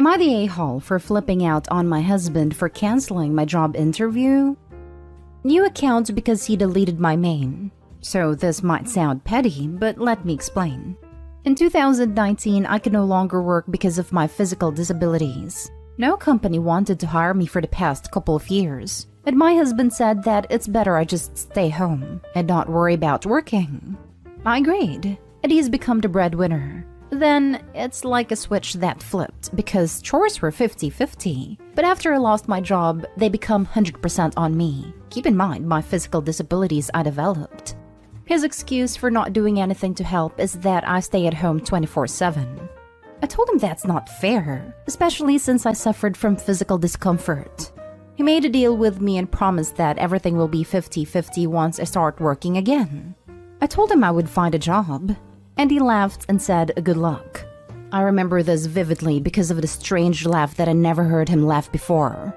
Am I the a-hole for flipping out on my husband for canceling my job interview? New account because he deleted my main. So this might sound petty, but let me explain. In 2019, I could no longer work because of my physical disabilities. No company wanted to hire me for the past couple of years, and my husband said that it's better I just stay home and not worry about working. I agreed, and he's become the breadwinner. Then, it's like a switch that flipped because chores were 50-50, but after I lost my job, they become 100% on me. Keep in mind my physical disabilities I developed. His excuse for not doing anything to help is that I stay at home 24/7. I told him that's not fair, especially since I suffered from physical discomfort. He made a deal with me and promised that everything will be 50-50 once I start working again. I told him I would find a job, and he laughed and said good luck. I remember this vividly because of the strange laugh that I never heard him laugh before.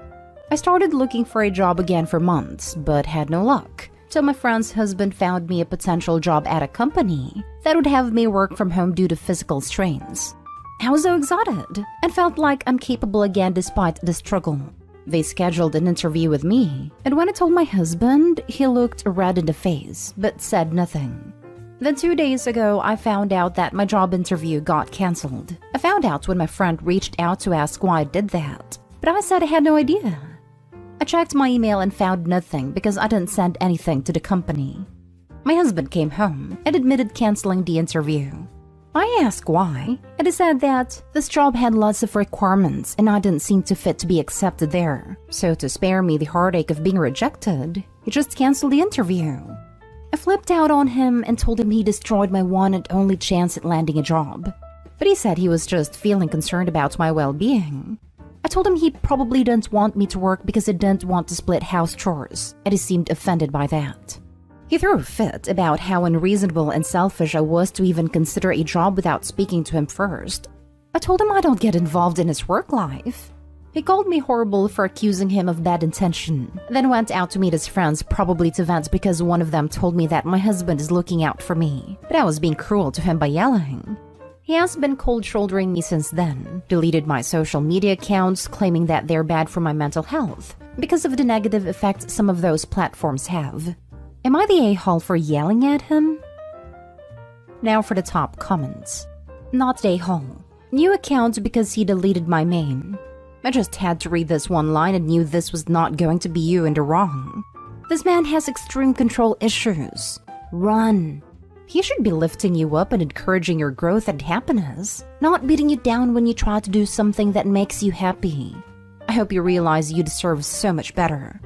I started looking for a job again for months, but had no luck, till my friend's husband found me a potential job at a company that would have me work from home due to physical strains. I was so excited and felt like I'm capable again despite the struggle. They scheduled an interview with me, and when I told my husband, he looked red in the face, but said nothing. Then 2 days ago, I found out that my job interview got cancelled. I found out when my friend reached out to ask why I did that, but I said I had no idea. I checked my email and found nothing because I didn't send anything to the company. My husband came home and admitted canceling the interview. I asked why, and he said that this job had lots of requirements and I didn't seem to fit to be accepted there. So to spare me the heartache of being rejected, he just canceled the interview. I flipped out on him and told him he destroyed my one and only chance at landing a job. But he said he was just feeling concerned about my well-being. I told him he probably didn't want me to work because he didn't want to split house chores, and he seemed offended by that. He threw a fit about how unreasonable and selfish I was to even consider a job without speaking to him first. I told him I don't get involved in his work life. He called me horrible for accusing him of bad intention, then went out to meet his friends, probably to vent because one of them told me that my husband is looking out for me, but I was being cruel to him by yelling. He has been cold-shouldering me since then, deleted my social media accounts, claiming that they're bad for my mental health because of the negative effects some of those platforms have. Am I the a-hole for yelling at him? Now for the top comments. Not the a-hole. New account because he deleted my main. I just had to read this one line and knew this was not going to be you in the wrong. This man has extreme control issues. Run. He should be lifting you up and encouraging your growth and happiness, not beating you down when you try to do something that makes you happy. I hope you realize you deserve so much better.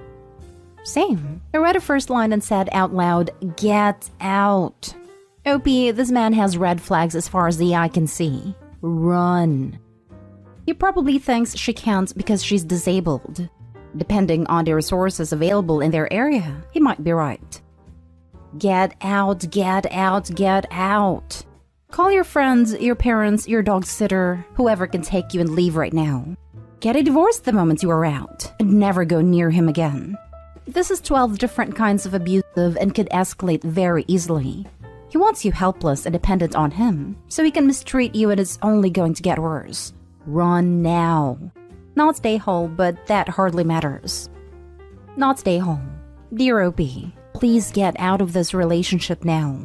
Same. I read a first line and said out loud, "Get out." OP, this man has red flags as far as the eye can see. Run. He probably thinks she can't because she's disabled. Depending on the resources available in their area, he might be right. Get out, get out, get out. Call your friends, your parents, your dog sitter, whoever can take you and leave right now. Get a divorce the moment you are out, and never go near him again. This is 12 different kinds of abusive and could escalate very easily. He wants you helpless and dependent on him, so he can mistreat you and it's only going to get worse. Run now. Not stay home, but that hardly matters. Not stay home. Dear OP, please get out of this relationship now.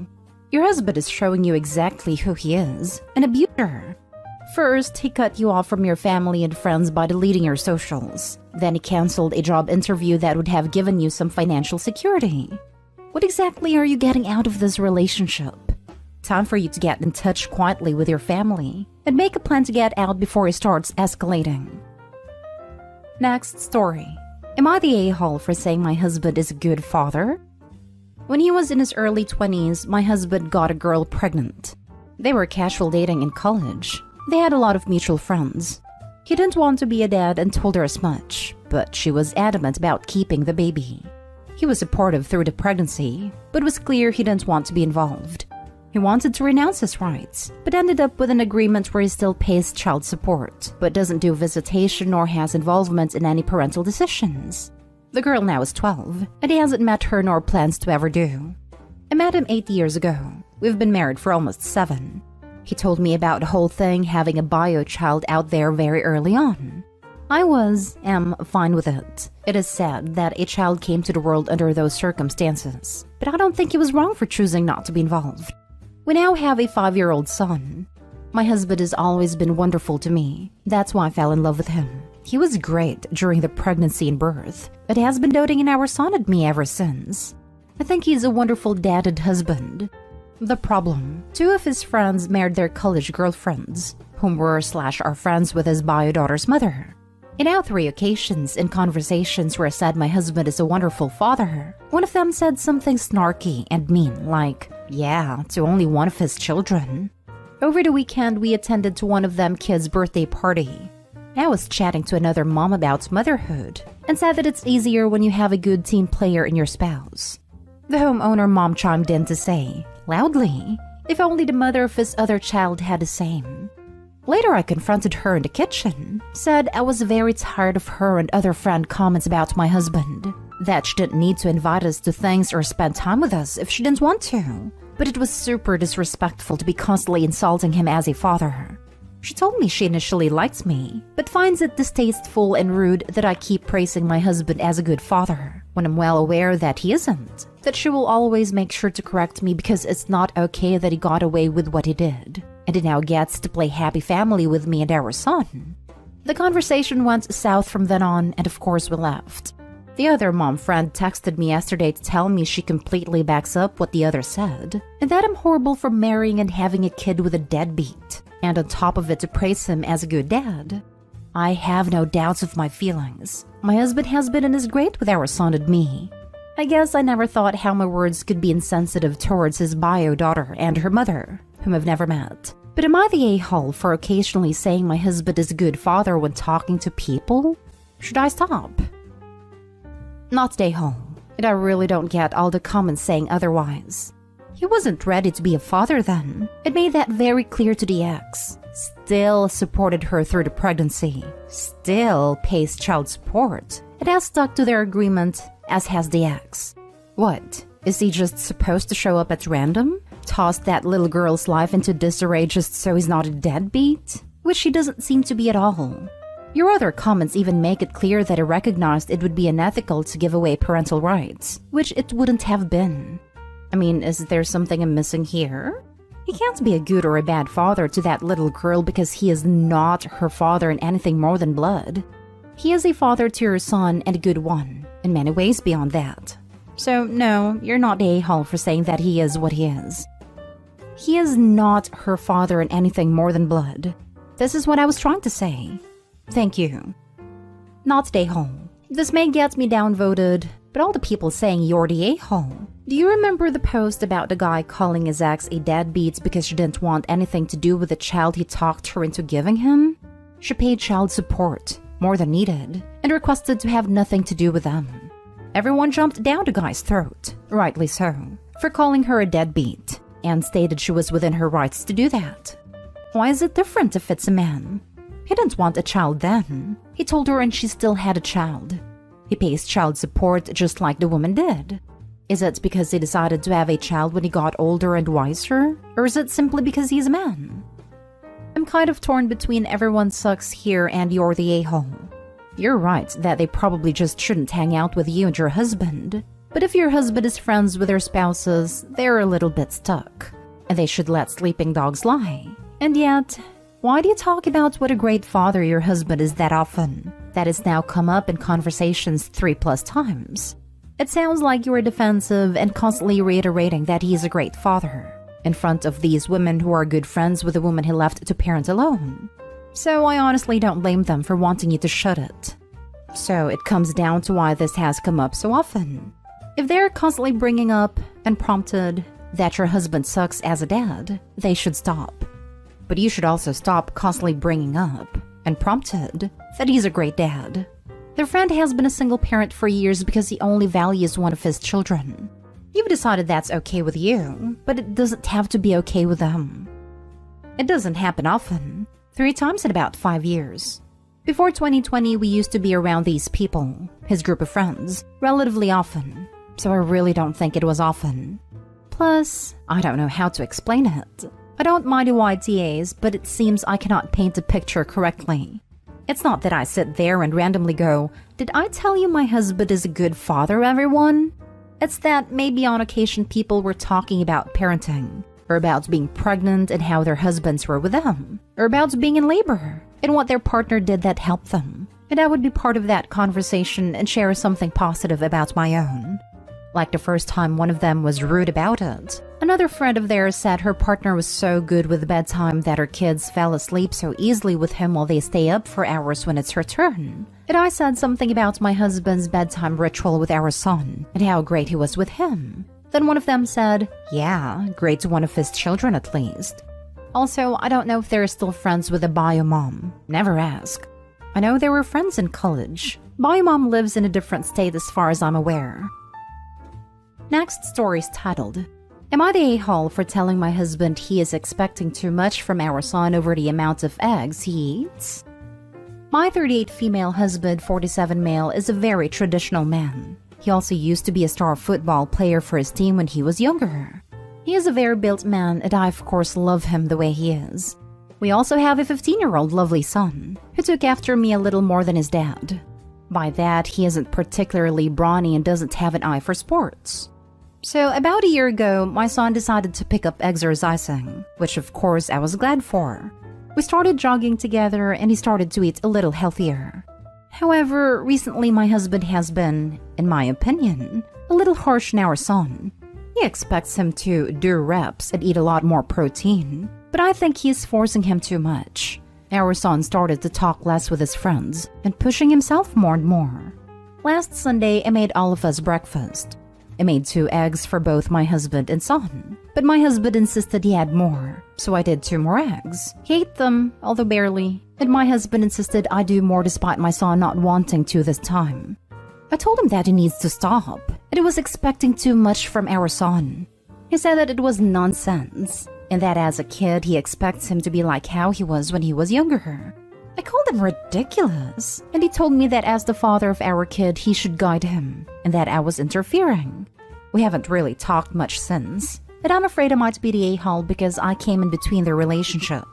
Your husband is showing you exactly who he is, an abuser. First, he cut you off from your family and friends by deleting your socials. Then he canceled a job interview that would have given you some financial security. What exactly are you getting out of this relationship? Time for you to get in touch quietly with your family and make a plan to get out before it starts escalating. Next story. Am I the a-hole for saying my husband is a good father? When he was in his early 20s, my husband got a girl pregnant. They were casual dating in college. They had a lot of mutual friends. He didn't want to be a dad and told her as much, but she was adamant about keeping the baby. He was supportive through the pregnancy, but it was clear he didn't want to be involved. He wanted to renounce his rights, but ended up with an agreement where he still pays child support, but doesn't do visitation or has involvement in any parental decisions. The girl now is 12, and he hasn't met her nor plans to ever do. I met him 8 years ago. We've been married for almost 7. He told me about the whole thing having a bio child out there very early on. I am fine with it. It is sad that a child came to the world under those circumstances, but I don't think he was wrong for choosing not to be involved. We now have a 5-year-old son. My husband has always been wonderful to me. That's why I fell in love with him. He was great during the pregnancy and birth, but has been doting in our son and me ever since. I think he's a wonderful dad and husband. The problem, 2 of his friends married their college girlfriends, whom were/are friends with his bio daughter's mother. In now 3 occasions in conversations where I said my husband is a wonderful father, one of them said something snarky and mean like, yeah, to only one of his children. Over the weekend, we attended to one of them kids' birthday party. I was chatting to another mom about motherhood and said that it's easier when you have a good team player in your spouse. The homeowner mom chimed in to say, loudly, if only the mother of his other child had the same. Later, I confronted her in the kitchen, said I was very tired of her and other friend comments about my husband, that she didn't need to invite us to things or spend time with us if she didn't want to, but it was super disrespectful to be constantly insulting him as a father. She told me she initially liked me, but finds it distasteful and rude that I keep praising my husband as a good father, when I'm well aware that he isn't, that she will always make sure to correct me because it's not okay that he got away with what he did, and he now gets to play happy family with me and our son. The conversation went south from then on, and of course we left. The other mom friend texted me yesterday to tell me she completely backs up what the other said, and that I'm horrible for marrying and having a kid with a deadbeat, and on top of it to praise him as a good dad. I have no doubts of my feelings. My husband has been and is great with our son and me. I guess I never thought how my words could be insensitive towards his bio daughter and her mother, whom I've never met. But am I the a-hole for occasionally saying my husband is a good father when talking to people? Should I stop? Not the a-hole, and I really don't get all the comments saying otherwise. He wasn't ready to be a father then. It made that very clear to the ex. Still supported her through the pregnancy. Still pays child support. It has stuck to their agreement, as has the ex. What? Is he just supposed to show up at random? Toss that little girl's life into disarray just so he's not a deadbeat? Which he doesn't seem to be at all. Your other comments even make it clear that he recognized it would be unethical to give away parental rights, which it wouldn't have been. I mean, is there something I'm missing here? He can't be a good or a bad father to that little girl because he is not her father in anything more than blood. He is a father to your son and a good one, in many ways beyond that. So no, you're not the a-hole for saying that he is what he is. He is not her father in anything more than blood. This is what I was trying to say. Thank you. Not the a-hole. This may get me downvoted, but all the people saying you're the a-hole. Do you remember the post about the guy calling his ex a deadbeat because she didn't want anything to do with the child he talked her into giving him? She paid child support, more than needed, and requested to have nothing to do with them. Everyone jumped down the guy's throat, rightly so, for calling her a deadbeat, and stated she was within her rights to do that. Why is it different if it's a man? He didn't want a child then. He told her and she still had a child. He pays child support just like the woman did. Is it because he decided to have a child when he got older and wiser? Or is it simply because he's a man? I'm kind of torn between everyone sucks here and you're the a-hole. You're right that they probably just shouldn't hang out with you and your husband. But if your husband is friends with their spouses, they're a little bit stuck. And they should let sleeping dogs lie. And yet, why do you talk about what a great father your husband is that often? That has now come up in conversations 3+ times. It sounds like you are defensive and constantly reiterating that he is a great father, in front of these women who are good friends with the woman he left to parent alone. So I honestly don't blame them for wanting you to shut it. So it comes down to why this has come up so often. If they're constantly bringing up, and prompted, that your husband sucks as a dad, they should stop. But you should also stop constantly bringing up, and prompted, that he's a great dad. Their friend has been a single parent for years because he only values one of his children. You've decided that's okay with you, but it doesn't have to be okay with them. It doesn't happen often. 3 times in about 5 years. Before 2020, we used to be around these people, his group of friends, relatively often. So I really don't think it was often. Plus, I don't know how to explain it. I don't mind AITAs, but it seems I cannot paint a picture correctly. It's not that I sit there and randomly go, "Did I tell you my husband is a good father, everyone?" It's that maybe on occasion people were talking about parenting, or about being pregnant and how their husbands were with them, or about being in labor and what their partner did that helped them. And I would be part of that conversation and share something positive about my own. Like the first time one of them was rude about it. Another friend of theirs said her partner was so good with bedtime that her kids fell asleep so easily with him while they stay up for hours when it's her turn. And I said something about my husband's bedtime ritual with our son and how great he was with him. Then one of them said, "Yeah, great to one of his children at least." Also, I don't know if they're still friends with the bio mom. Never ask. I know they were friends in college. Bio mom lives in a different state as far as I'm aware. Next story is titled, "Am I the a-hole for telling my husband he is expecting too much from our son over the amount of eggs he eats?" My 38 female husband, 47 male, is a very traditional man. He also used to be a star football player for his team when he was younger. He is a very built man and I of course love him the way he is. We also have a 15-year-old lovely son, who took after me a little more than his dad. By that, he isn't particularly brawny and doesn't have an eye for sports. So about a year ago, my son decided to pick up exercising, which of course I was glad for. We started jogging together and he started to eat a little healthier. However, recently my husband has been, in my opinion, a little harsh on our son. He expects him to do reps and eat a lot more protein, but I think he's forcing him too much. Our son started to talk less with his friends and pushing himself more and more. Last Sunday, I made all of us breakfast. I made 2 eggs for both my husband and son, but my husband insisted he had more, so I did 2 more eggs. He ate them, although barely, and my husband insisted I do more despite my son not wanting to this time. I told him that he needs to stop, and he was expecting too much from our son. He said that it was nonsense, and that as a kid he expects him to be like how he was when he was younger. I called him ridiculous, and he told me that as the father of our kid he should guide him, and that I was interfering. We haven't really talked much since, but I'm afraid I might be the a-hole because I came in between their relationship.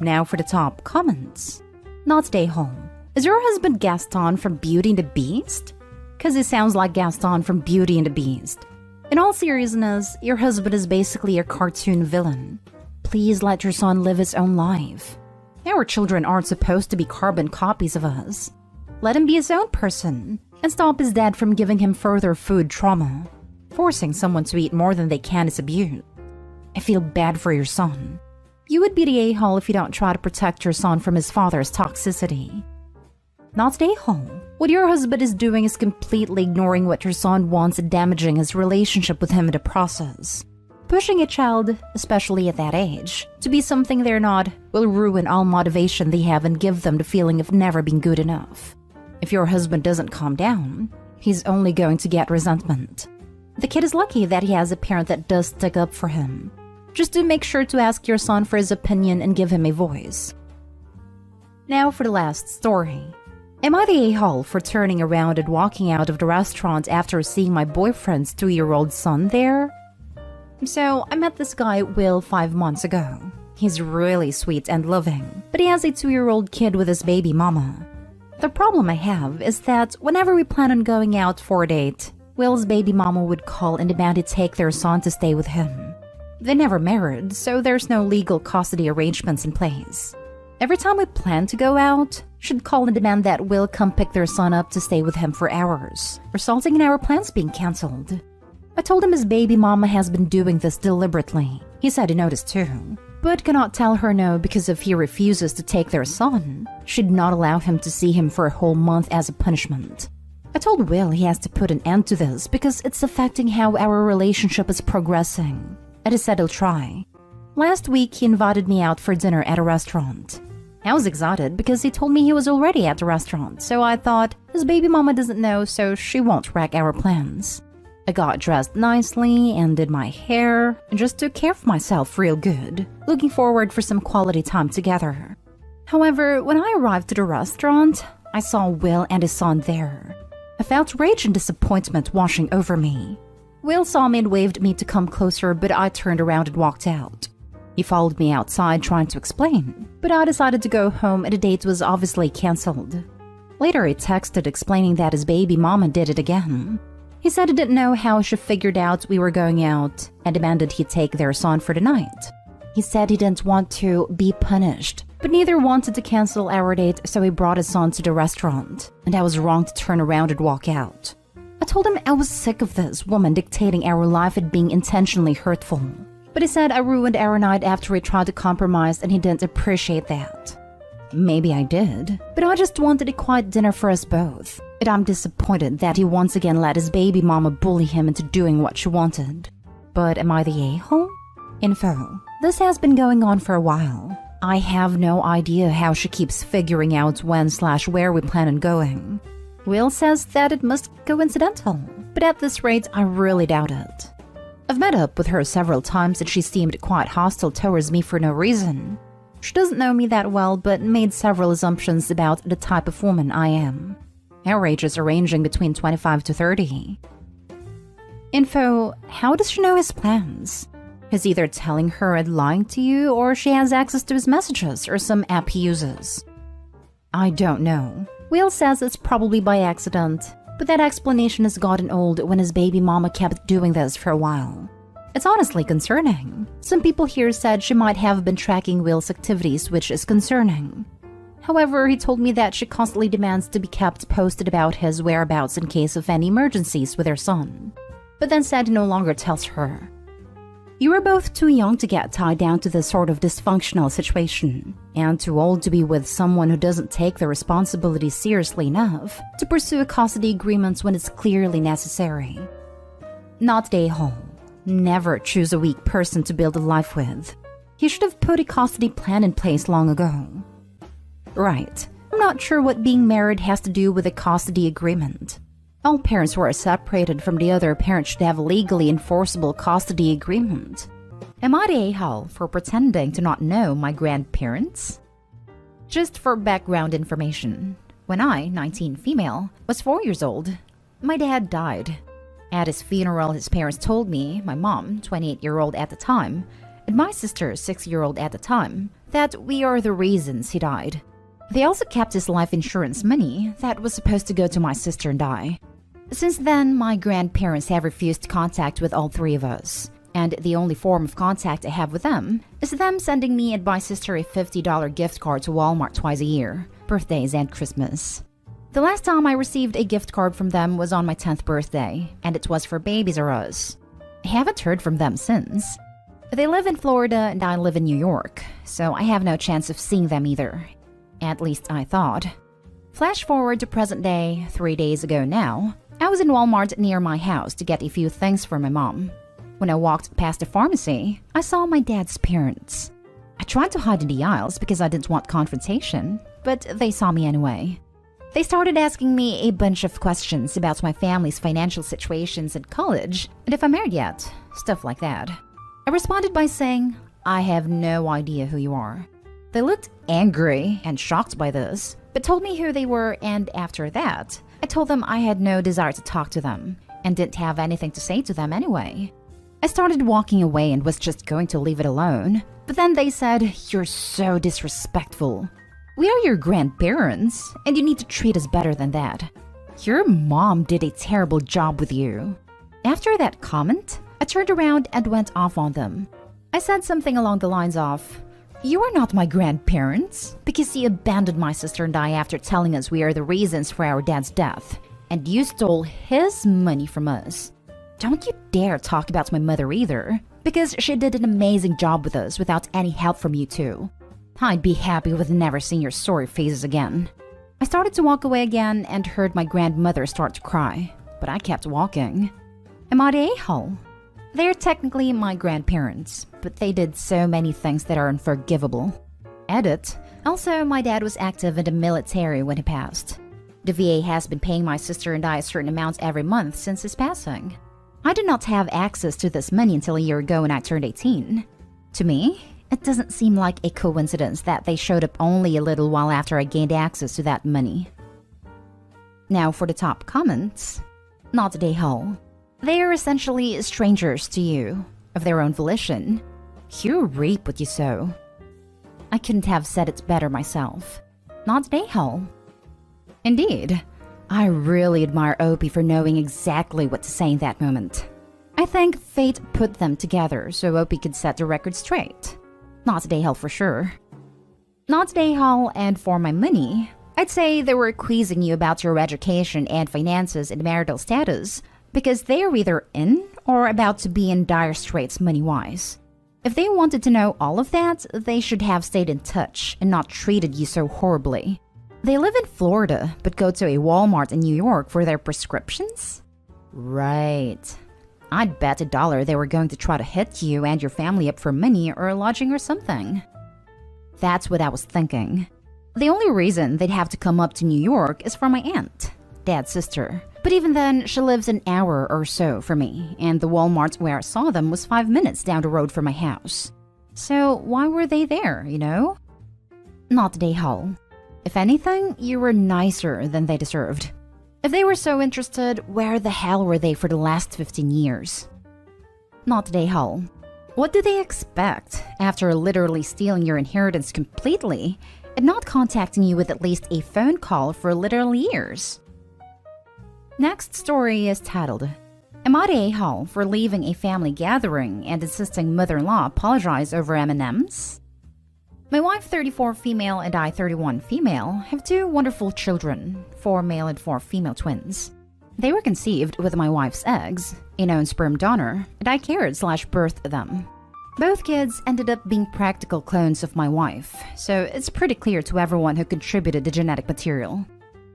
Now for the top comments. Not the a-hole. Is your husband Gaston from Beauty and the Beast? Cause he sounds like Gaston from Beauty and the Beast. In all seriousness, your husband is basically a cartoon villain. Please let your son live his own life. Our children aren't supposed to be carbon copies of us. Let him be his own person, and stop his dad from giving him further food trauma. Forcing someone to eat more than they can is abuse. I feel bad for your son. You would be the a-hole if you don't try to protect your son from his father's toxicity. Not the a-hole. What your husband is doing is completely ignoring what your son wants and damaging his relationship with him in the process. Pushing a child, especially at that age, to be something they're not will ruin all motivation they have and give them the feeling of never being good enough. If your husband doesn't calm down, he's only going to get resentment. The kid is lucky that he has a parent that does stick up for him. Just do make sure to ask your son for his opinion and give him a voice. Now for the last story. Am I the a-hole for turning around and walking out of the restaurant after seeing my boyfriend's 2-year-old son there? So, I met this guy, Will, 5 months ago. He's really sweet and loving, but he has a 2-year-old kid with his baby mama. The problem I have is that whenever we plan on going out for a date, Will's baby mama would call and demand to take their son to stay with him. They never married, so there's no legal custody arrangements in place. Every time we plan to go out, she'd call and demand that Will come pick their son up to stay with him for hours, resulting in our plans being cancelled. I told him his baby mama has been doing this deliberately. He said he noticed too, but cannot tell her no because if he refuses to take their son, she'd not allow him to see him for a whole month as a punishment. I told Will he has to put an end to this because it's affecting how our relationship is progressing, and he said he'll try. Last week, he invited me out for dinner at a restaurant. I was excited because he told me he was already at the restaurant, so I thought his baby mama doesn't know, so she won't wreck our plans. I got dressed nicely and did my hair and just took care of myself real good, looking forward for some quality time together. However, when I arrived to the restaurant, I saw Will and his son there. I felt rage and disappointment washing over me. Will saw me and waved me to come closer, but I turned around and walked out. He followed me outside trying to explain, but I decided to go home and the date was obviously cancelled. Later, he texted explaining that his baby mama did it again. He said he didn't know how she figured out we were going out and demanded he take their son for the night. He said he didn't want to be punished, but neither wanted to cancel our date, so he brought his son to the restaurant, and I was wrong to turn around and walk out. I told him I was sick of this woman dictating our life and being intentionally hurtful. But he said I ruined our night after we tried to compromise and he didn't appreciate that. Maybe I did, but I just wanted a quiet dinner for us both. And I'm disappointed that he once again let his baby mama bully him into doing what she wanted. But am I the a-hole? Info. This has been going on for a while. I have no idea how she keeps figuring out when/where we plan on going. Will says that it must be coincidental, but at this rate, I really doubt it. I've met up with her several times and she seemed quite hostile towards me for no reason. She doesn't know me that well, but made several assumptions about the type of woman I am. Our ages are ranging between 25 to 30. Info, how does she know his plans? He's either telling her and lying to you, or she has access to his messages or some app he uses. I don't know. Will says it's probably by accident, but that explanation has gotten old when his baby mama kept doing this for a while. It's honestly concerning. Some people here said she might have been tracking Will's activities, which is concerning. However, he told me that she constantly demands to be kept posted about his whereabouts in case of any emergencies with her son, but then said he no longer tells her. You are both too young to get tied down to this sort of dysfunctional situation, and too old to be with someone who doesn't take the responsibility seriously enough to pursue custody agreements when it's clearly necessary. Not the a-hole. Never choose a weak person to build a life with. He should have put a custody plan in place long ago. Right. I'm not sure what being married has to do with a custody agreement. All parents who are separated from the other parent should have a legally enforceable custody agreement. Am I the a-hole for pretending to not know my grandparents? Just for background information, when I, 19 female, was 4 years old, my dad died. At his funeral, his parents told me, my mom, 28-year-old at the time, and my sister, 6-year-old at the time, that we are the reasons he died. They also kept his life insurance money that was supposed to go to my sister and I. Since then, my grandparents have refused contact with all three of us, and the only form of contact I have with them is them sending me and my sister a $50 gift card to Walmart twice a year, birthdays and Christmas. The last time I received a gift card from them was on my 10th birthday, and it was for Babies R Us. I haven't heard from them since. They live in Florida and I live in New York, so I have no chance of seeing them either. At least I thought. Flash forward to present day, 3 days ago now. I was in Walmart near my house to get a few things for my mom. When I walked past the pharmacy, I saw my dad's parents. I tried to hide in the aisles because I didn't want confrontation, but they saw me anyway. They started asking me a bunch of questions about my family's financial situations and college, and if I'm married yet, stuff like that. I responded by saying, I have no idea who you are. They looked angry and shocked by this, but told me who they were, and after that, I told them I had no desire to talk to them and didn't have anything to say to them anyway. I started walking away and was just going to leave it alone, but then they said, You're so disrespectful. We are your grandparents, and you need to treat us better than that. Your mom did a terrible job with you. After that comment, I turned around and went off on them. I said something along the lines of, You are not my grandparents, because you abandoned my sister and I after telling us we are the reasons for our dad's death, and you stole his money from us. Don't you dare talk about my mother either, because she did an amazing job with us without any help from you two. I'd be happy with never seeing your sorry faces again. I started to walk away again and heard my grandmother start to cry, but I kept walking. Am I the a-hole? They're technically my grandparents, but they did so many things that are unforgivable. Edit. Also, my dad was active in the military when he passed. The VA has been paying my sister and I a certain amount every month since his passing. I did not have access to this money until a year ago when I turned 18. To me, it doesn't seem like a coincidence that they showed up only a little while after I gained access to that money. Now for the top comments. Not the a-hole. They are essentially strangers to you, of their own volition. You reap what you sow. I couldn't have said it better myself. Not a-hole. Indeed, I really admire Opie for knowing exactly what to say in that moment. I think fate put them together so Opie could set the record straight. Not a-hole for sure. Not a-hole, and for my money, I'd say they were quizzing you about your education and finances and marital status because they are either in or about to be in dire straits money-wise. If they wanted to know all of that, they should have stayed in touch and not treated you so horribly. They live in Florida, but go to a Walmart in New York for their prescriptions? Right. I'd bet $1 they were going to try to hit you and your family up for money or lodging or something. That's what I was thinking. The only reason they'd have to come up to New York is for my aunt, Dad's sister. But even then, she lives an hour or so from me, and the Walmart where I saw them was 5 minutes down the road from my house. So why were they there, you know? Not a-hole. If anything, you were nicer than they deserved. If they were so interested, where the hell were they for the last 15 years? Not a-hole. What do they expect after literally stealing your inheritance completely and not contacting you with at least a phone call for literal years? Next story is titled, Am I the a-hole for leaving a family gathering and insisting mother-in-law apologize over M&Ms? My wife, 34 female, and I, 31 female, have 2 wonderful children, 4 male and 4 female twins. They were conceived with my wife's eggs, a known sperm donor, and I carried/birthed them. Both kids ended up being practical clones of my wife, so it's pretty clear to everyone who contributed the genetic material.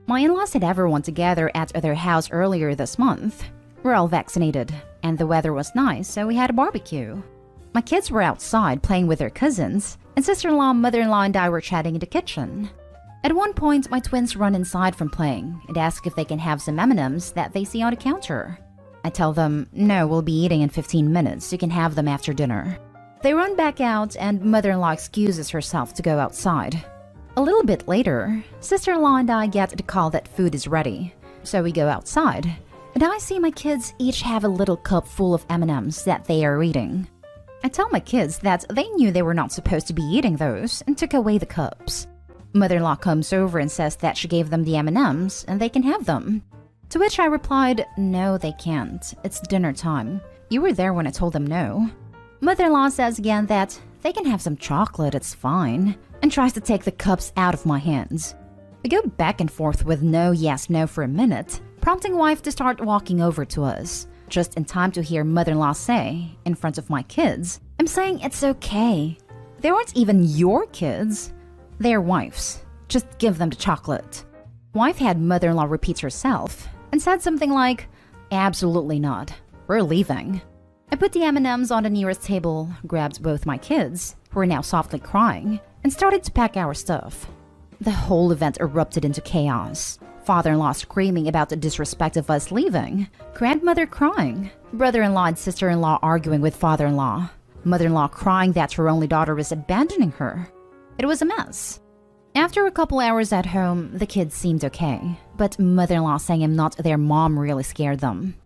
My in-laws had everyone together at their house earlier this month. We're all vaccinated, and the weather was nice, so we had a barbecue. My kids were outside playing with their cousins, and sister-in-law, mother-in-law, and I were chatting in the kitchen. At one point, my twins run inside from playing and ask if they can have some M&Ms that they see on the counter. I tell them, no, we'll be eating in 15 minutes, you can have them after dinner. They run back out, and mother-in-law excuses herself to go outside. A little bit later, sister-in-law and I get the call that food is ready, so we go outside, and I see my kids each have a little cup full of M&Ms that they are eating. I tell my kids that they knew they were not supposed to be eating those and took away the cups. Mother-in-law comes over and says that she gave them the M&Ms and they can have them. To which I replied, no, they can't. It's dinner time. You were there when I told them no. Mother-in-law says again that they can have some chocolate, it's fine, and tries to take the cups out of my hands. We go back and forth with no, yes, no for a minute, prompting wife to start walking over to us, just in time to hear mother-in-law say, in front of my kids, I'm saying it's okay. They aren't even your kids. They're wife's. Just give them the chocolate. Wife had mother-in-law repeat herself and said something like, absolutely not. We're leaving. I put the M&Ms on the nearest table, grabbed both my kids, who were now softly crying, and started to pack our stuff. The whole event erupted into chaos. Father-in-law screaming about the disrespect of us leaving, grandmother crying, brother-in-law and sister-in-law arguing with father-in-law, mother-in-law crying that her only daughter was abandoning her. It was a mess. After a couple hours at home, the kids seemed okay, but mother-in-law saying I'm not their mom really scared them.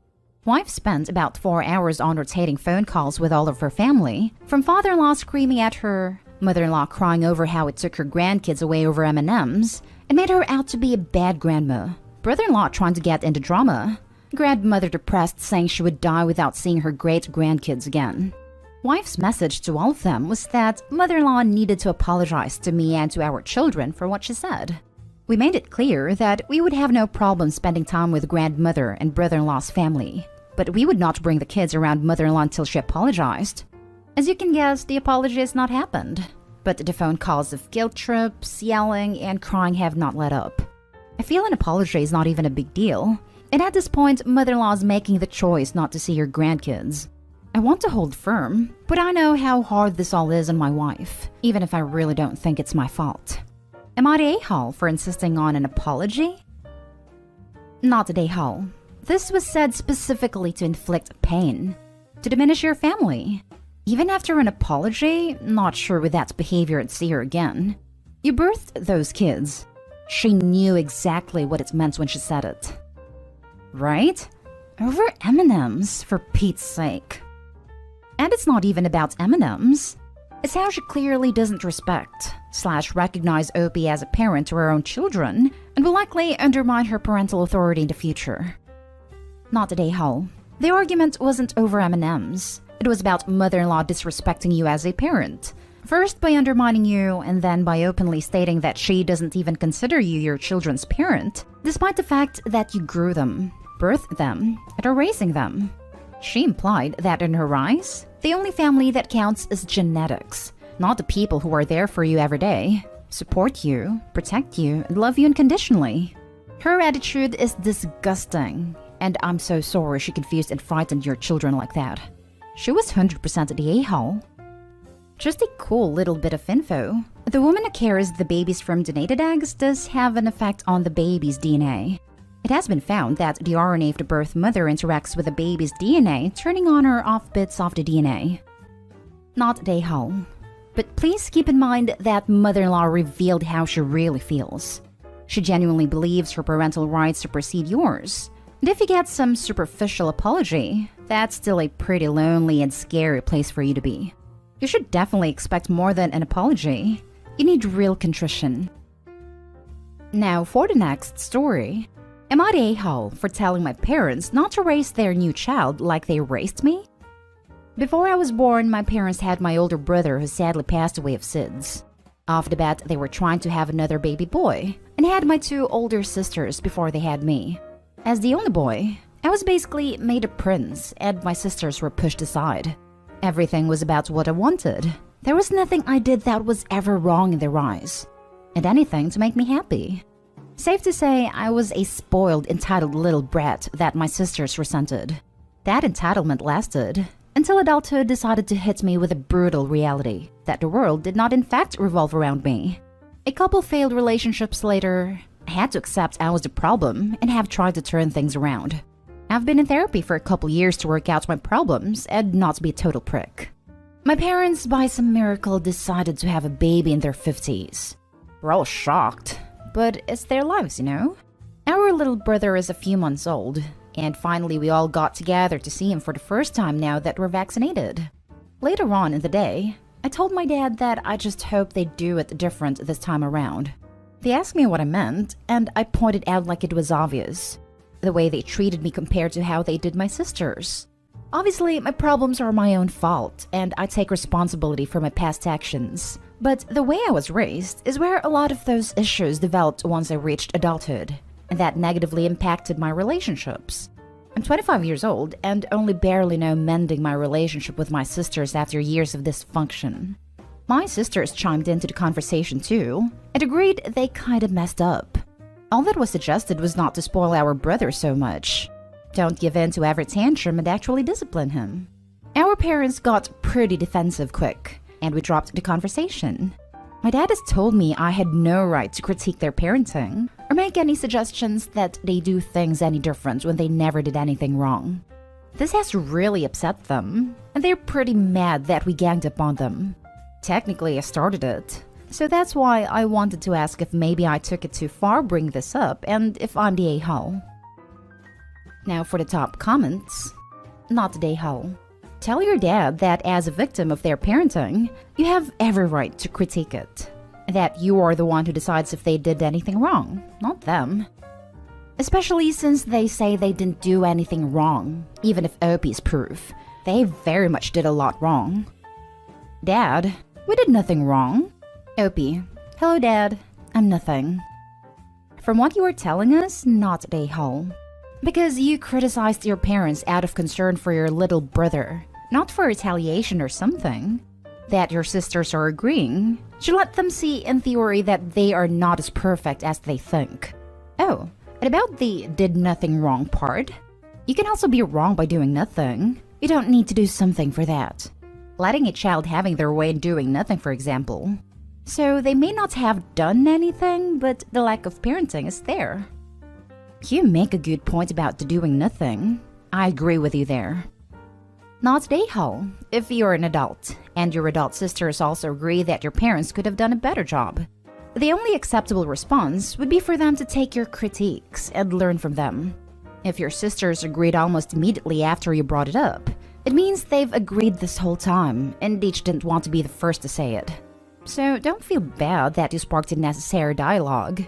Wife spent about 4 hours on rotating phone calls with all of her family, from father-in-law screaming at her, mother-in-law crying over how it took her grandkids away over M&Ms, and made her out to be a bad grandma, brother-in-law trying to get into drama, grandmother depressed saying she would die without seeing her great-grandkids again. Wife's message to all of them was that mother-in-law needed to apologize to me and to our children for what she said. We made it clear that we would have no problem spending time with grandmother and brother-in-law's family, but we would not bring the kids around mother-in-law until she apologized. As you can guess, the apology has not happened, but the phone calls of guilt trips, yelling, and crying have not let up. I feel an apology is not even a big deal, and at this point, mother-in-law is making the choice not to see her grandkids. I want to hold firm, but I know how hard this all is on my wife, even if I really don't think it's my fault. Am I the a-hole for insisting on an apology? Not the a-hole. This was said specifically to inflict pain, to diminish your family. Even after an apology, not sure with that behavior I'd see her again. You birthed those kids. She knew exactly what it meant when she said it. Right? Over M&Ms, for Pete's sake. And it's not even about M&Ms. It's how she clearly doesn't respect/recognize Opie as a parent to her own children and will likely undermine her parental authority in the future. Not today, Hull. The argument wasn't over M&Ms. It was about mother-in-law disrespecting you as a parent. First by undermining you, and then by openly stating that she doesn't even consider you your children's parent, despite the fact that you grew them, birthed them, and are raising them. She implied that in her eyes, the only family that counts is genetics, not the people who are there for you every day, support you, protect you, and love you unconditionally. Her attitude is disgusting, and I'm so sorry she confused and frightened your children like that. She was 100% the a-hole. Just a cool little bit of info. The woman who carries the babies from donated eggs does have an effect on the baby's DNA. It has been found that the RNA of the birth mother interacts with the baby's DNA, turning on or off bits of the DNA. Not the a-hole. But please keep in mind that mother-in-law revealed how she really feels. She genuinely believes her parental rights supersede yours. And if you get some superficial apology, that's still a pretty lonely and scary place for you to be. You should definitely expect more than an apology. You need real contrition. Now for the next story. Am I the a-hole for telling my parents not to raise their new child like they raised me? Before I was born, my parents had my older brother who sadly passed away of SIDS. Off the bat, they were trying to have another baby boy, and had my two older sisters before they had me. As the only boy, I was basically made a prince, and my sisters were pushed aside. Everything was about what I wanted. There was nothing I did that was ever wrong in their eyes, and anything to make me happy. Safe to say, I was a spoiled, entitled little brat that my sisters resented. That entitlement lasted until adulthood decided to hit me with a brutal reality that the world did not in fact revolve around me. A couple failed relationships later, I had to accept I was the problem and have tried to turn things around. I've been in therapy for a couple years to work out my problems and not be a total prick. My parents, by some miracle, decided to have a baby in their 50s. We're all shocked, but it's their lives, you know? Our little brother is a few months old, and finally we all got together to see him for the first time now that we're vaccinated. Later on in the day, I told my dad that I just hoped they'd do it different this time around. They asked me what I meant, and I pointed out like it was obvious. The way they treated me compared to how they did my sisters. Obviously, my problems are my own fault, and I take responsibility for my past actions. But the way I was raised is where a lot of those issues developed once I reached adulthood, and that negatively impacted my relationships. I'm 25 years old and only barely know mending my relationship with my sisters after years of dysfunction. My sisters chimed into the conversation too, and agreed they kinda messed up. All that was suggested was not to spoil our brother so much. Don't give in to every tantrum and actually discipline him. Our parents got pretty defensive quick, and we dropped the conversation. My dad has told me I had no right to critique their parenting, or make any suggestions that they do things any different when they never did anything wrong. This has really upset them, and they're pretty mad that we ganged up on them. Technically, I started it. So that's why I wanted to ask if maybe I took it too far bringing this up and if I'm the a-hole. Now for the top comments. Not the a-hole. Tell your dad that as a victim of their parenting, you have every right to critique it. That you are the one who decides if they did anything wrong, not them. Especially since they say they didn't do anything wrong, even if Opie's proof. They very much did a lot wrong. Dad, we did nothing wrong. Opie, hello Dad, I'm nothing. From what you are telling us, not the a-hole. Because you criticized your parents out of concern for your little brother, not for retaliation or something. That your sisters are agreeing should let them see in theory that they are not as perfect as they think. Oh, and about the did nothing wrong part, you can also be wrong by doing nothing. You don't need to do something for that. Letting a child having their way and doing nothing, for example. So they may not have done anything, but the lack of parenting is there. You make a good point about the doing nothing. I agree with you there. Not the a-hole, if you're an adult, and your adult sisters also agree that your parents could have done a better job. The only acceptable response would be for them to take your critiques and learn from them. If your sisters agreed almost immediately after you brought it up, it means they've agreed this whole time and each didn't want to be the first to say it. So don't feel bad that you sparked unnecessary dialogue.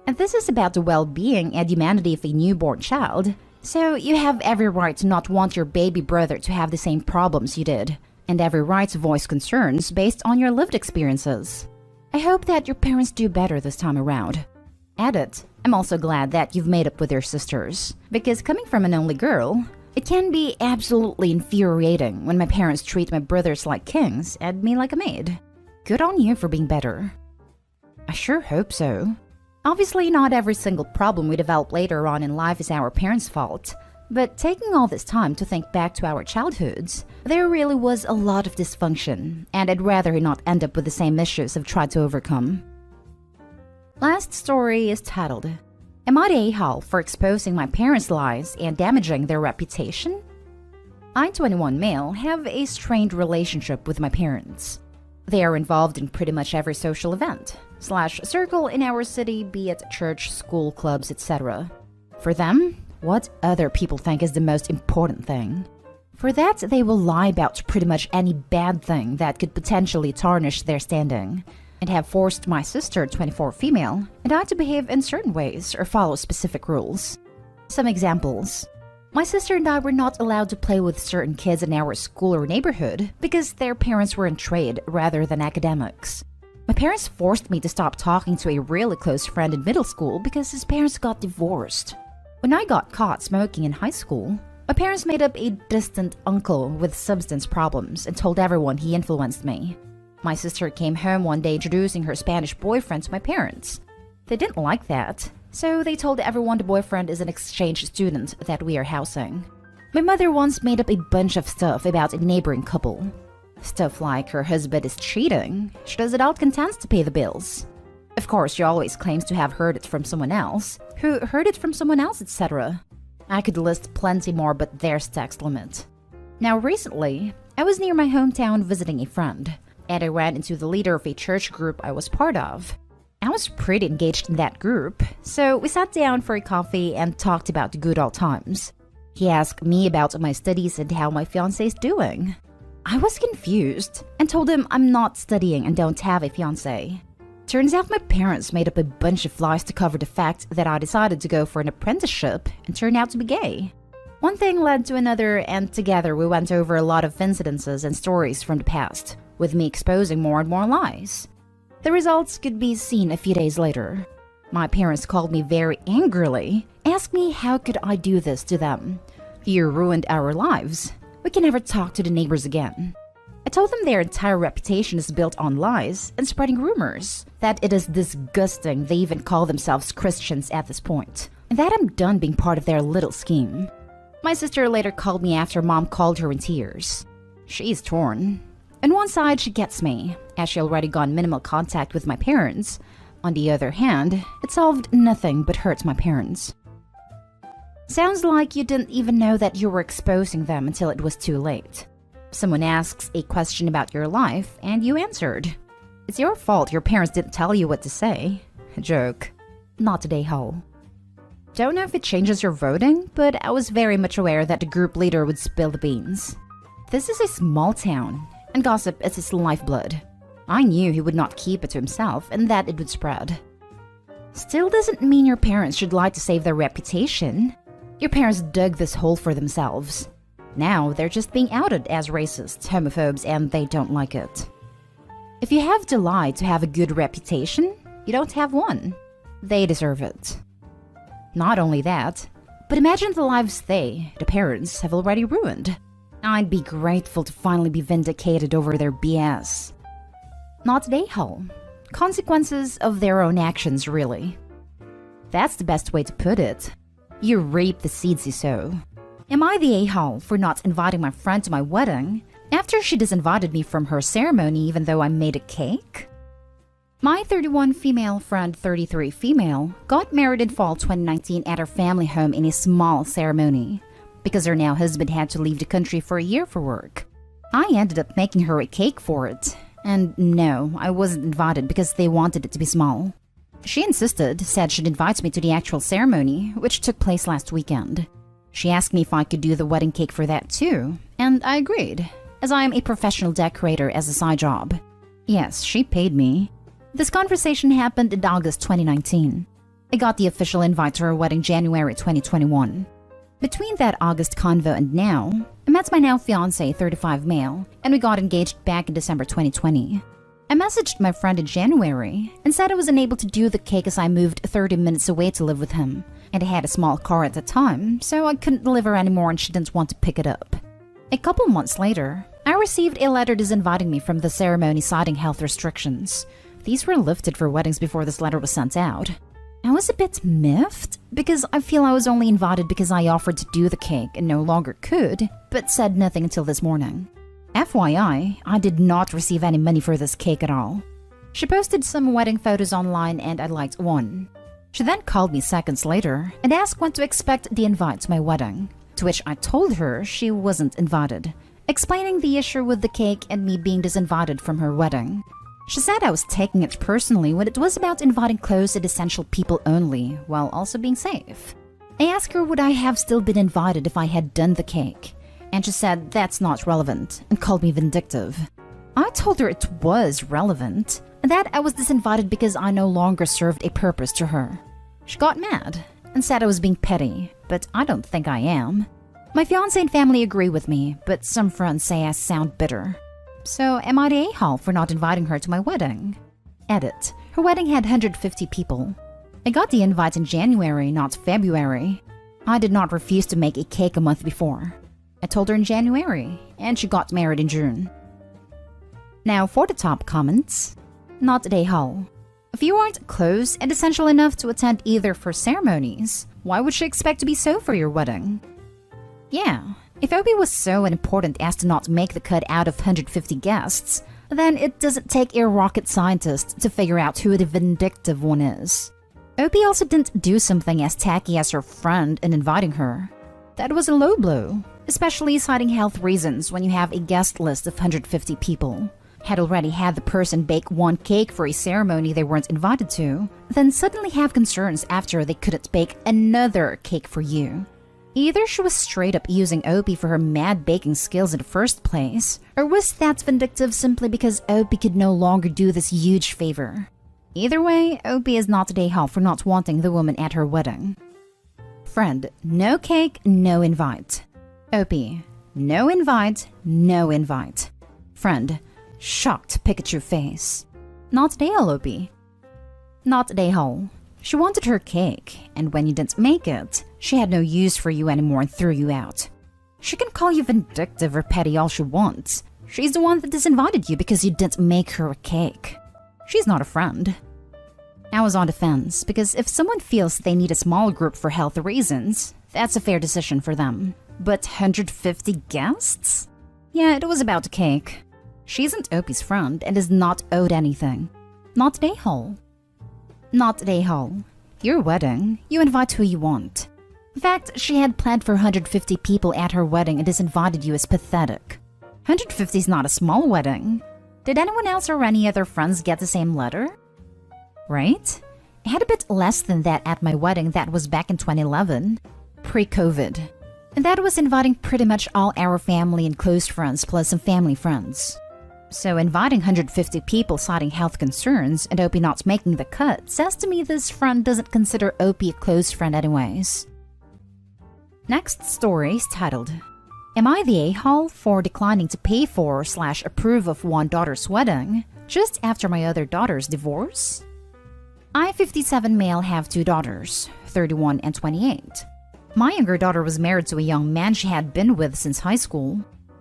And this is about the well-being and humanity of a newborn child, so you have every right to not want your baby brother to have the same problems you did, and every right to voice concerns based on your lived experiences. I hope that your parents do better this time around. Edit. I'm also glad that you've made up with your sisters, because coming from an only girl, it can be absolutely infuriating when my parents treat my brothers like kings and me like a maid. Good on you for being better. I sure hope so. Obviously, not every single problem we develop later on in life is our parents' fault, but taking all this time to think back to our childhoods, there really was a lot of dysfunction, and I'd rather he not end up with the same issues I've tried to overcome. Last story is titled, Am I the a-hole for exposing my parents' lies and damaging their reputation? I, 21 male, have a strained relationship with my parents. They are involved in pretty much every social event / circle in our city, be it church, school, clubs, etc. For them, what other people think is the most important thing. For that, they will lie about pretty much any bad thing that could potentially tarnish their standing, and have forced my sister, 24 female, and I to behave in certain ways or follow specific rules. Some examples. My sister and I were not allowed to play with certain kids in our school or neighborhood because their parents were in trade rather than academics. My parents forced me to stop talking to a really close friend in middle school because his parents got divorced. When I got caught smoking in high school, my parents made up a distant uncle with substance problems and told everyone he influenced me. My sister came home one day introducing her Spanish boyfriend to my parents. They didn't like that, so they told everyone the boyfriend is an exchange student that we are housing. My mother once made up a bunch of stuff about a neighboring couple. Stuff like her husband is cheating, she does it out contents to pay the bills. Of course, she always claims to have heard it from someone else, who heard it from someone else, etc. I could list plenty more, but there's text limit. Now recently, I was near my hometown visiting a friend, and I ran into the leader of a church group I was part of. I was pretty engaged in that group, so we sat down for a coffee and talked about the good old times. He asked me about my studies and how my fiancé is doing. I was confused and told him I'm not studying and don't have a fiancé. Turns out my parents made up a bunch of lies to cover the fact that I decided to go for an apprenticeship and turned out to be gay. One thing led to another, and together we went over a lot of incidences and stories from the past, with me exposing more and more lies. The results could be seen a few days later. My parents called me very angrily, asked me how could I do this to them. You ruined our lives. We can never talk to the neighbors again. I told them their entire reputation is built on lies and spreading rumors, that it is disgusting they even call themselves Christians at this point, and that I'm done being part of their little scheme. My sister later called me after mom called her in tears. She's torn. On one side, she gets me, as she already gone minimal contact with my parents. On the other hand, it solved nothing but hurt my parents. Sounds like you didn't even know that you were exposing them until it was too late. Someone asks a question about your life, and you answered. It's your fault your parents didn't tell you what to say. Joke. Not today, ho. Don't know if it changes your voting, but I was very much aware that the group leader would spill the beans. This is a small town, and gossip is his lifeblood. I knew he would not keep it to himself and that it would spread. Still doesn't mean your parents should lie to save their reputation. Your parents dug this hole for themselves. Now they're just being outed as racists, homophobes, and they don't like it. If you have to lie to have a good reputation, you don't have one. They deserve it. Not only that, but imagine the lives they, the parents, have already ruined. I'd be grateful to finally be vindicated over their BS. Not the a-hole. Consequences of their own actions, really. That's the best way to put it. You reap the seeds you sow. Am I the a-hole for not inviting my friend to my wedding after she disinvited me from her ceremony even though I made a cake? My 31 female friend, 33 female, got married in fall 2019 at her family home in a small ceremony because her now husband had to leave the country for a year for work. I ended up making her a cake for it, and no, I wasn't invited because they wanted it to be small. She insisted, said she'd invite me to the actual ceremony, which took place last weekend. She asked me if I could do the wedding cake for that too, and I agreed, as I am a professional decorator as a side job. Yes, she paid me. This conversation happened in August 2019. I got the official invite to her wedding January 2021. Between that August convo and now, I met my now fiancé, 35 male, and we got engaged back in December 2020. I messaged my friend in January and said I was unable to do the cake as I moved 30 minutes away to live with him, and I had a small car at the time, so I couldn't deliver anymore and she didn't want to pick it up. A couple months later, I received a letter disinviting me from the ceremony citing health restrictions. These were lifted for weddings before this letter was sent out. I was a bit miffed because I feel I was only invited because I offered to do the cake and no longer could, but said nothing until this morning. FYI, I did not receive any money for this cake at all. She posted some wedding photos online and I liked one. She then called me seconds later and asked when to expect the invite to my wedding, to which I told her she wasn't invited, explaining the issue with the cake and me being disinvited from her wedding. She said I was taking it personally when it was about inviting close and essential people only, while also being safe. I asked her would I have still been invited if I had done the cake, and she said that's not relevant and called me vindictive. I told her it was relevant, and that I was disinvited because I no longer served a purpose to her. She got mad and said I was being petty, but I don't think I am. My fiancé and family agree with me, but some friends say I sound bitter. So am I the a-hole for not inviting her to my wedding? Edit. Her wedding had 150 people. I got the invite in January, not February. I did not refuse to make a cake a month before. I told her in January, and she got married in June. Now for the top comments. Not the a-hole. If you aren't close and essential enough to attend either for ceremonies, why would she expect to be so for your wedding? Yeah, if Opie was so important as to not make the cut out of 150 guests, then it doesn't take a rocket scientist to figure out who the vindictive one is. Opie also didn't do something as tacky as her friend in inviting her. That was a low blow, especially citing health reasons when you have a guest list of 150 people. Had already had the person bake one cake for a ceremony they weren't invited to, then suddenly have concerns after they couldn't bake another cake for you. Either she was straight up using Opie for her mad baking skills in the first place, or was that vindictive simply because Opie could no longer do this huge favor. Either way, Opie is not the a-hole for not wanting the woman at her wedding. Friend, no cake, no invite. Opie, no invite, no invite. Friend, shocked Pikachu face. Not the a-hole, Opie. Not the a-hole. She wanted her cake, and when you didn't make it, she had no use for you anymore and threw you out. She can call you vindictive or petty all she wants. She's the one that disinvited you because you didn't make her a cake. She's not a friend. I was on the fence because if someone feels they need a small group for health reasons, that's a fair decision for them. But 150 guests? Yeah, it was about the cake. She isn't Opie's friend and is not owed anything. Not the a-hole. Not the a-hole. Your wedding, you invite who you want. In fact, she had planned for 150 people at her wedding and disinvited you is pathetic. 150 is not a small wedding. Did anyone else or any other friends get the same letter? Right? I had a bit less than that at my wedding that was back in 2011, pre-COVID. And that was inviting pretty much all our family and close friends plus some family friends. So inviting 150 people citing health concerns and Opie not making the cut says to me this friend doesn't consider Opie a close friend anyways. Next story is titled, Am I the a-hole for declining to pay for / approve of one daughter's wedding just after my other daughter's divorce? I, 57 male, have two daughters, 31 and 28. My younger daughter was married to a young man she had been with since high school.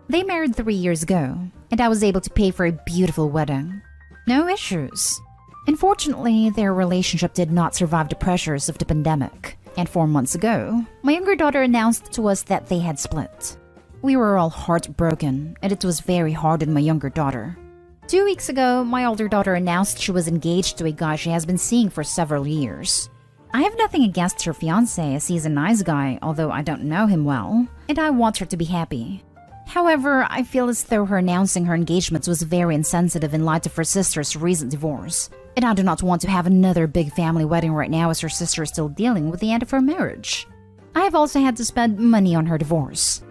They married 3 years ago, and I was able to pay for a beautiful wedding. No issues. Unfortunately, their relationship did not survive the pressures of the pandemic, and 4 months ago, my younger daughter announced to us that they had split. We were all heartbroken, and it was very hard on my younger daughter. 2 weeks ago, my older daughter announced she was engaged to a guy she has been seeing for several years. I have nothing against her fiancé as he's a nice guy, although I don't know him well, and I want her to be happy. However, I feel as though her announcing her engagement was very insensitive in light of her sister's recent divorce, and I do not want to have another big family wedding right now as her sister is still dealing with the end of her marriage. I have also had to spend money on her divorce.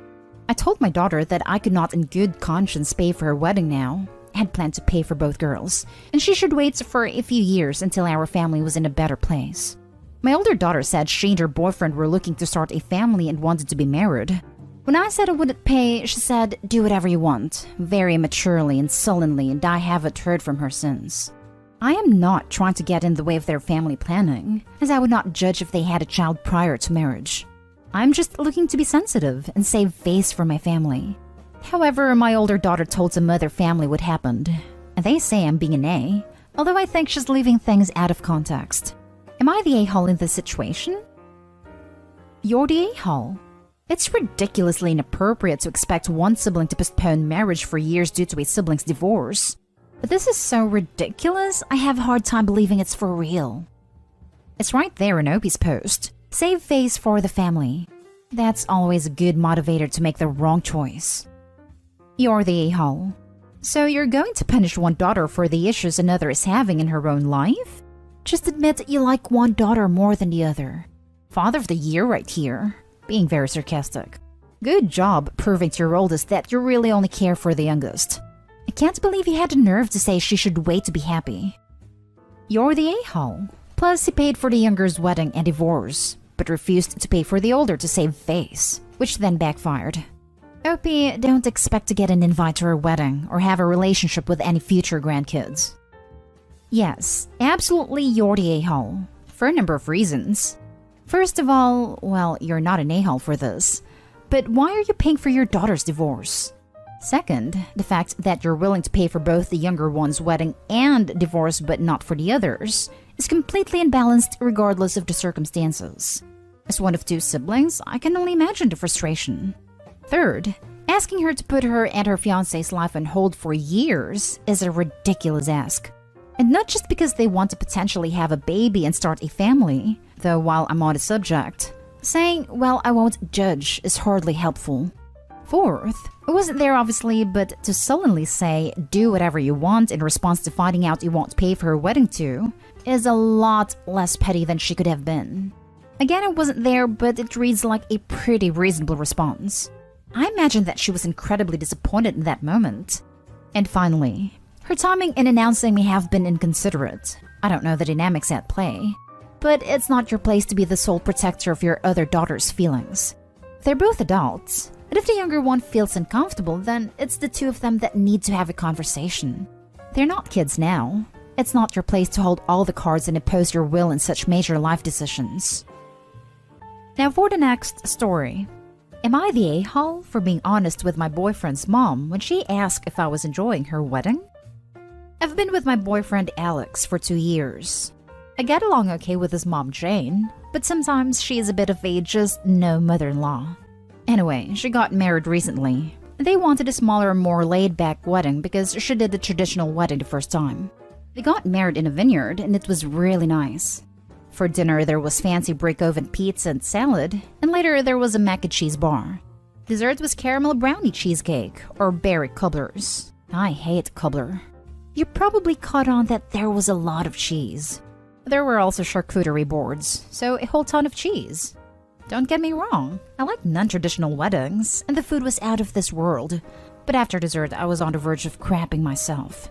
I told my daughter that I could not in good conscience pay for her wedding now. I had planned to pay for both girls, and she should wait for a few years until our family was in a better place. My older daughter said she and her boyfriend were looking to start a family and wanted to be married. When I said I wouldn't pay, she said, "Do whatever you want," very maturely and sullenly, and I haven't heard from her since. I am not trying to get in the way of their family planning, as I would not judge if they had a child prior to marriage. I'm just looking to be sensitive and save face for my family. However, my older daughter told some other family what happened, and they say I'm being an A, although I think she's leaving things out of context. Am I the a-hole in this situation? You're the a-hole. It's ridiculously inappropriate to expect one sibling to postpone marriage for years due to a sibling's divorce. But this is so ridiculous, I have a hard time believing it's for real. It's right there in Opie's post. Save face for the family. That's always a good motivator to make the wrong choice. You're the a-hole. So you're going to punish one daughter for the issues another is having in her own life? Just admit you like one daughter more than the other. Father of the year right here. Being very sarcastic. Good job proving to your oldest that you really only care for the youngest. I can't believe he had the nerve to say she should wait to be happy. You're the a-hole. Plus, he paid for the younger's wedding and divorce, but refused to pay for the older to save face, which then backfired. Opie, don't expect to get an invite to her wedding or have a relationship with any future grandkids. Yes, absolutely you're the a-hole, for a number of reasons. First of all, well, you're not an a-hole for this, but why are you paying for your daughter's divorce? Second, the fact that you're willing to pay for both the younger one's wedding and divorce but not for the others is completely unbalanced regardless of the circumstances. As one of two siblings, I can only imagine the frustration. Third, asking her to put her and her fiancé's life on hold for years is a ridiculous ask. And not just because they want to potentially have a baby and start a family, though while I'm on the subject, saying, "Well, I won't judge" is hardly helpful. Fourth, it wasn't there obviously, but to sullenly say, "Do whatever you want" in response to finding out you won't pay for her wedding too, is a lot less petty than she could have been. Again, it wasn't there, but it reads like a pretty reasonable response. I imagine that she was incredibly disappointed in that moment. And finally, her timing in announcing may have been inconsiderate. I don't know the dynamics at play, but it's not your place to be the sole protector of your other daughter's feelings. They're both adults, and if the younger one feels uncomfortable, then it's the two of them that need to have a conversation. They're not kids now. It's not your place to hold all the cards and impose your will in such major life decisions. Now for the next story. Am I the a-hole for being honest with my boyfriend's mom when she asked if I was enjoying her wedding? I've been with my boyfriend Alex for 2 years. I get along okay with his mom Jane, but sometimes she is a bit of a just no mother-in-law. Anyway, she got married recently. They wanted a smaller, more laid-back wedding because she did the traditional wedding the first time. They got married in a vineyard and it was really nice. For dinner there was fancy brick oven pizza and salad, and later there was a mac and cheese bar. Dessert was caramel brownie cheesecake, or berry cobblers. I hate cobbler. You probably caught on that there was a lot of cheese. There were also charcuterie boards, so a whole ton of cheese. Don't get me wrong, I like non-traditional weddings, and the food was out of this world. But after dessert, I was on the verge of crapping myself.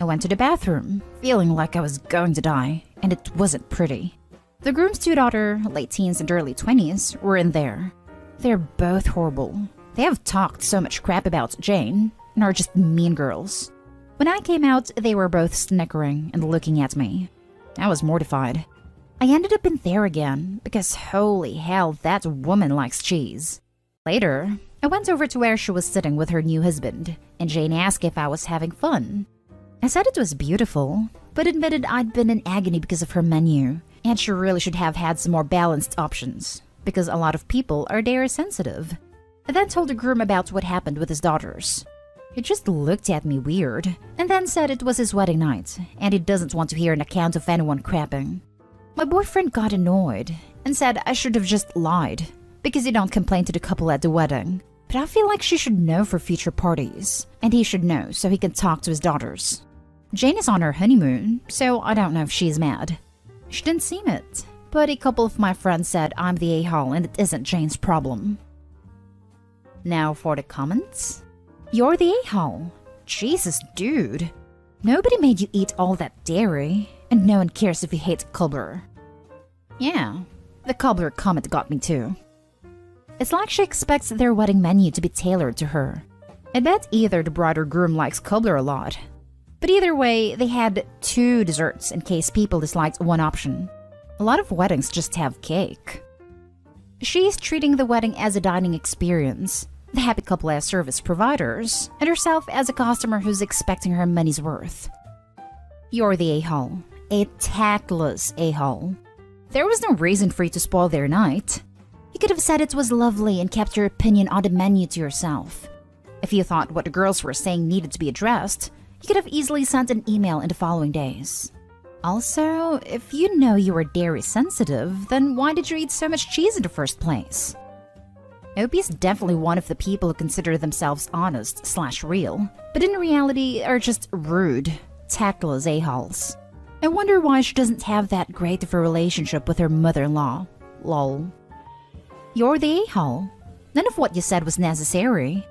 I went to the bathroom, feeling like I was going to die, and it wasn't pretty. The groom's two daughters, late teens and early 20s, were in there. They're both horrible. They have talked so much crap about Jane, and are just mean girls. When I came out, they were both snickering and looking at me. I was mortified. I ended up in there again, because holy hell, that woman likes cheese. Later, I went over to where she was sitting with her new husband, and Jane asked if I was having fun. I said it was beautiful, but admitted I'd been in agony because of her menu, and she really should have had some more balanced options, because a lot of people are dairy sensitive. I then told the groom about what happened with his daughters. He just looked at me weird, and then said it was his wedding night, and he doesn't want to hear an account of anyone crapping. My boyfriend got annoyed, and said I should have just lied, because he don't complain to the couple at the wedding. But I feel like she should know for future parties, and he should know so he can talk to his daughters. Jane is on her honeymoon, so I don't know if she's mad. She didn't seem it, but a couple of my friends said I'm the a-hole and it isn't Jane's problem. Now for the comments. You're the a-hole. Jesus, dude. Nobody made you eat all that dairy, and no one cares if you hate cobbler. Yeah, the cobbler comment got me too. It's like she expects their wedding menu to be tailored to her. I bet either the bride or groom likes cobbler a lot. But either way, they had 2 desserts in case people disliked one option. A lot of weddings just have cake. She's treating the wedding as a dining experience, the happy couple as service providers, and herself as a customer who's expecting her money's worth. You're the a-hole. A tactless a-hole. There was no reason for you to spoil their night. You could have said it was lovely and kept your opinion on the menu to yourself. If you thought what the girls were saying needed to be addressed, you could have easily sent an email in the following days. Also, if you know you were dairy sensitive, then why did you eat so much cheese in the first place? Opie's definitely one of the people who consider themselves honest/real, but in reality are just rude, tactless a-holes. I wonder why she doesn't have that great of a relationship with her mother-in-law. Lol. You're the a-hole. None of what you said was necessary.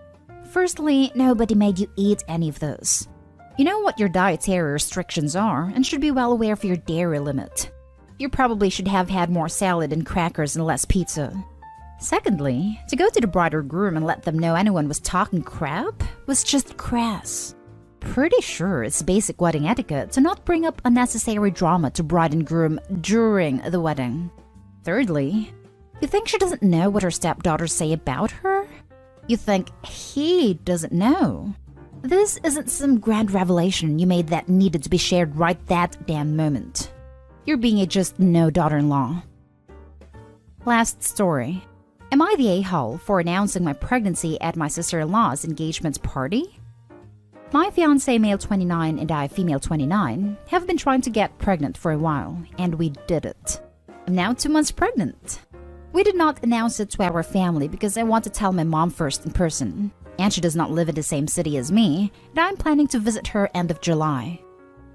Firstly, nobody made you eat any of this. You know what your dietary restrictions are and should be well aware of your dairy limit. You probably should have had more salad and crackers and less pizza. Secondly, to go to the bride or groom and let them know anyone was talking crap was just crass. Pretty sure it's basic wedding etiquette to not bring up unnecessary drama to bride and groom during the wedding. Thirdly, you think she doesn't know what her stepdaughters say about her? You think he doesn't know? This isn't some grand revelation you made that needed to be shared right that damn moment. You're being a just no daughter-in-law. Last story. Am I the a-hole for announcing my pregnancy at my sister-in-law's engagement party? My fiancé, male 29, and I, female 29, have been trying to get pregnant for a while, and we did it. I'm now 2 months pregnant. We did not announce it to our family because I want to tell my mom first in person, and she does not live in the same city as me, and I'm planning to visit her end of July.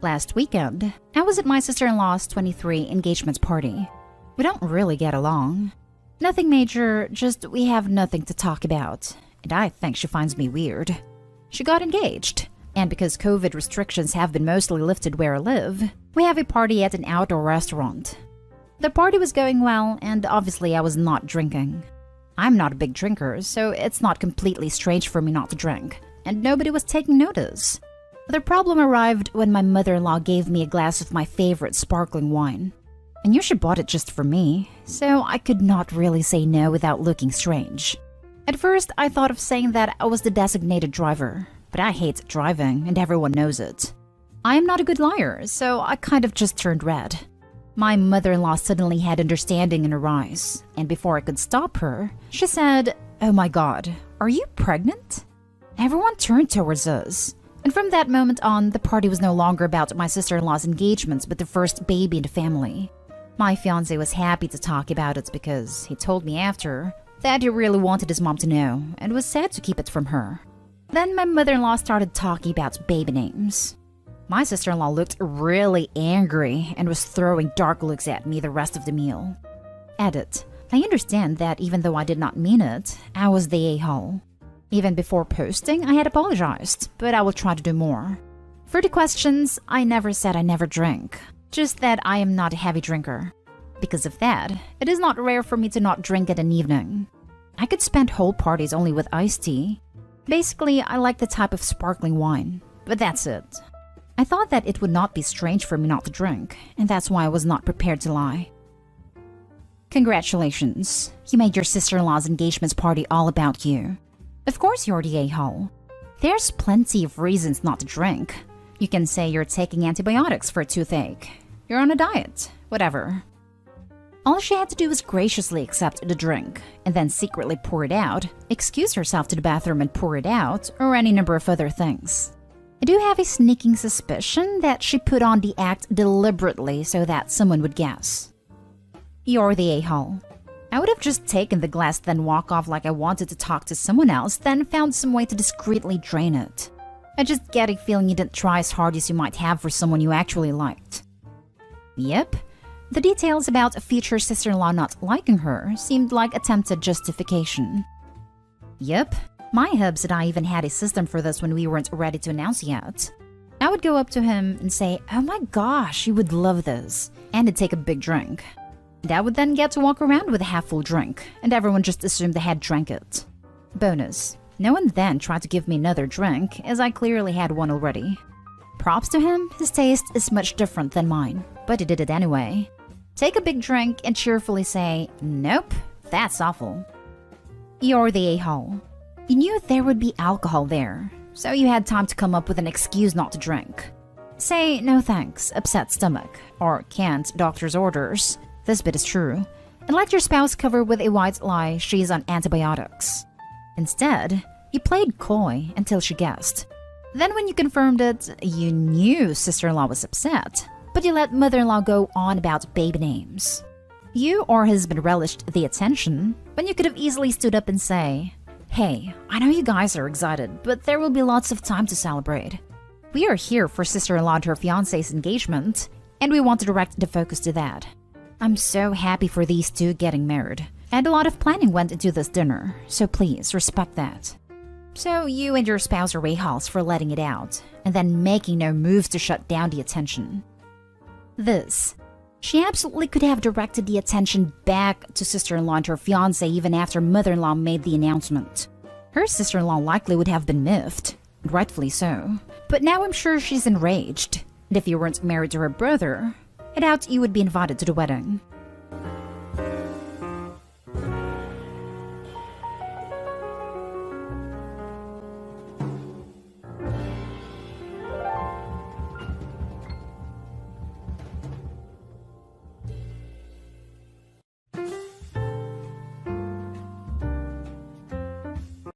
Last weekend, I was at my sister-in-law's 23 engagement party. We don't really get along. Nothing major, just we have nothing to talk about, and I think she finds me weird. She got engaged, and because COVID restrictions have been mostly lifted where I live, we have a party at an outdoor restaurant. The party was going well, and obviously I was not drinking. I'm not a big drinker, so it's not completely strange for me not to drink, and nobody was taking notice. The problem arrived when my mother-in-law gave me a glass of my favorite sparkling wine. I knew she bought it just for me, so I could not really say no without looking strange. At first, I thought of saying that I was the designated driver, but I hate driving and everyone knows it. I am not a good liar, so I kind of just turned red. My mother-in-law suddenly had understanding in her eyes, and before I could stop her, she said, "Oh my God, are you pregnant?" Everyone turned towards us, and from that moment on, the party was no longer about my sister-in-law's engagements but the first baby in the family. My fiancé was happy to talk about it because he told me after that he really wanted his mom to know and was sad to keep it from her. Then my mother-in-law started talking about baby names. My sister-in-law looked really angry and was throwing dark looks at me the rest of the meal. Edit. I understand that even though I did not mean it, I was the a-hole. Even before posting, I had apologized, but I will try to do more. For the questions, I never said I never drink. Just that I am not a heavy drinker. Because of that, it is not rare for me to not drink at an evening. I could spend whole parties only with iced tea. Basically, I like the type of sparkling wine, but that's it. I thought that it would not be strange for me not to drink, and that's why I was not prepared to lie. Congratulations, you made your sister-in-law's engagement party all about you. Of course you're the a-hole. There's plenty of reasons not to drink. You can say you're taking antibiotics for a toothache. You're on a diet, whatever. All she had to do was graciously accept the drink, and then secretly pour it out, excuse herself to the bathroom and pour it out, or any number of other things. I do have a sneaking suspicion that she put on the act deliberately so that someone would guess. You're the a-hole. I would have just taken the glass, then walk off like I wanted to talk to someone else, then found some way to discreetly drain it. I just get a feeling you didn't try as hard as you might have for someone you actually liked. Yep, The details about future sister-in-law not liking her seemed like attempted justification. Yep, my hubs and I even had a system for this when we weren't ready to announce yet. I would go up to him and say, "Oh my gosh, you would love this," and he'd take a big drink. And I would then get to walk around with a half-full drink, and everyone just assumed I had drank it. Bonus, no one then tried to give me another drink, as I clearly had one already. Props to him, his taste is much different than mine, but he did it anyway. Take a big drink and cheerfully say, "Nope, that's awful." You're the a-hole. You knew there would be alcohol there, so you had time to come up with an excuse not to drink. Say, "No thanks, upset stomach," or "Can't, doctor's orders." This bit is true. And let your spouse cover with a white lie she's on antibiotics. Instead, you played coy until she guessed. Then when you confirmed it, you knew sister-in-law was upset, but you let mother-in-law go on about baby names. You or husband relished the attention, when you could have easily stood up and say, "Hey, I know you guys are excited, but there will be lots of time to celebrate. We are here for sister-in-law and her fiancé's engagement, and we want to direct the focus to that. I'm so happy for these two getting married, and a lot of planning went into this dinner, so please respect that." So you and your spouse are a-holes for letting it out, and then making no moves to shut down the attention. She absolutely could have directed the attention back to sister-in-law and her fiancé even after mother-in-law made the announcement. Her sister-in-law likely would have been miffed, rightfully so, but now I'm sure she's enraged, and if you weren't married to her brother, I doubt you would be invited to the wedding.